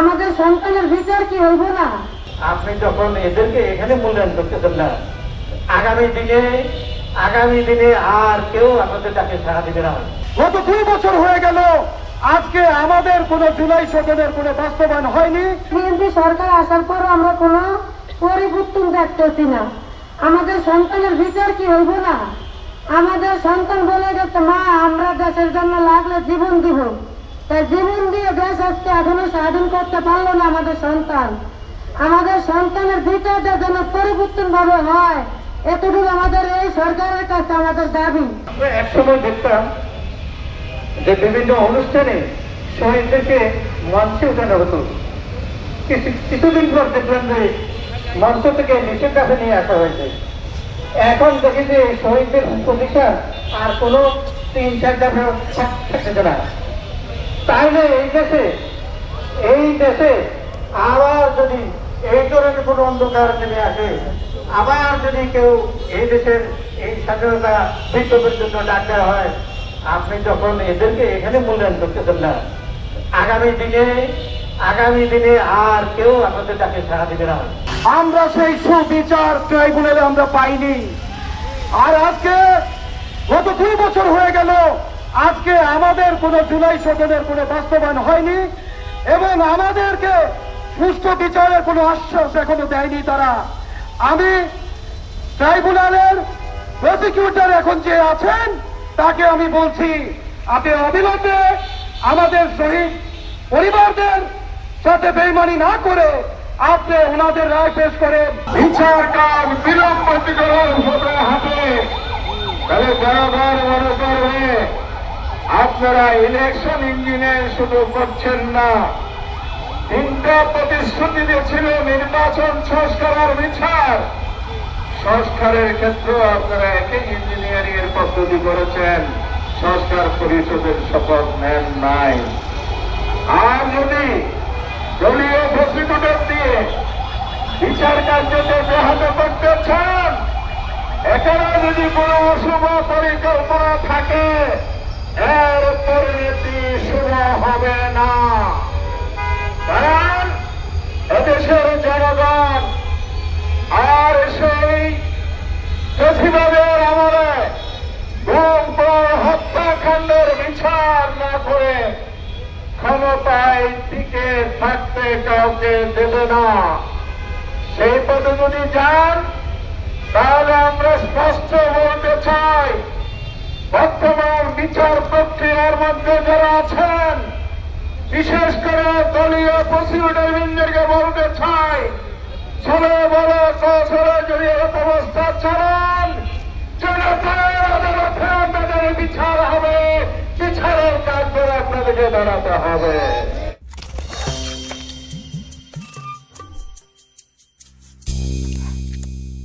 আমাদের সন্তানের বিচার কি হইব না? আপনি যখন এদেরকে এখানে মূল্যায়ন করতেছেন না, আগামী দিনে আর কেউ আপনাদের ডাকে সাড়া দিবে না। গত 2 বছর হয়ে গেল, আজকে আমাদের কোনো জুলাই সনদের কোনো বাস্তবায়ন হয়নি। বিএনপি সরকার আসার পরও আমরা কোনো পরিবর্তন দেখতেছি না। আমাদের সন্তানের বিচার কি হইব না? আমাদের সন্তান বলে গেছে, মা আমরা দেশের জন্য লাগলে জীবন দিব। তাই জীবন দিয়ে দেশ আজকে এখনো স্বাধীন করতে পারলো না আমাদের সন্তান। আমাদের সন্তানের বিচারটা যেন পরিবর্তন ভাবে হয়, এতটুকু আমাদের এই সরকারের কাছে আমাদের দাবি। একসময় দেখতাম যে বিভিন্ন অনুষ্ঠানে শহীদদেরকে মঞ্চে উঠানো হতো, কিছুদিন পর দেখলাম যে মঞ্চ থেকে নিচের কাছে নিয়ে আসা হয়েছে। এখন দেখি যে শহীদদের প্রতিষ্ঠান আর কোনো 3-4 দফা থাকছে না। তাহলে এই দেশে আবার যদি এই ধরনের কোনো অন্ধকার নেমে আসে, আবার যদি কেউ এই দেশের এই স্বাধীনতা বিপ্লবের জন্য ডাক দেওয়া হয়, আপনি যখন এদেরকে এখানে মূল্যায়ন করতেছেন না, আগামী দিনে আর কেউ আপনাদের ডাকে সাড়া দিবে না। আমরা সেই সুবিচার ট্রাইব্যুনালে আমরা পাইনি। আর আজকে গত 2 বছর হয়ে গেল, আজকে আমাদের কোনো জুলাই সনদের কোনো বাস্তবায়ন হয়নি এবং আমাদেরকে সুষ্ঠু বিচারের কোনো আশ্বাস এখনো দেয়নি তারা। আমি ট্রাইব্যুনালের প্রসিকিউটর এখন যে আছেন তাকে আমি বলছি, আপনি অবিলম্বে আমাদের শহীদ পরিবারদের সাথে বেইমানি না করে আপনি ওনাদের রায় পেশ করেন। বিচার কাজ বিলম্বিতকরণ হতে হবে, তাহলে জনগণ মনে করবে আপনারা ইলেকশন ইঞ্জিনিয়ার শুধু করছেন না, 3টা প্রতিশ্রুতি ছিল নির্বাচন সংস্কারের বিচার সংস্কারের ক্ষেত্রেও আপনারা একই ইঞ্জিনিয়ারিং এর পদ্ধতি করেছেন, সংস্কার পরিষদের শপথ নেন নাই। আর যদি দলীয় প্রসিকিউটর দিয়ে বিচার কার্যকে ব্যাহত করতে চান, এখানে যদি কোনো অশুভ পরিকল্পনা থাকে, এর পরিণতি শুভ হবে না। কারণ এদেশের জনগণ আর সেই ফ্যাসিবাদের আমলে গুম হত্যাকাণ্ডের বিচার না করে ক্ষমতায় টিকে থাকতে কাউকে দেবে না। সেই পথে যদি যান, তাহলে আমরা স্পষ্ট বলতে চাই, বর্তমান বিচার প্রক্রিয়ার মধ্যে যারা আছেন, বিশেষ করে দলীয় প্রসিকিউটর বৃন্দকে বলতে চাই, ছেলে বলে কৌশলে যদি এক অবস্থা চালান, জনতার আদালতে আপনাদের বিচার হবে, বিচারের কাজ করে আপনাদেরকে দাঁড়াতে হবে।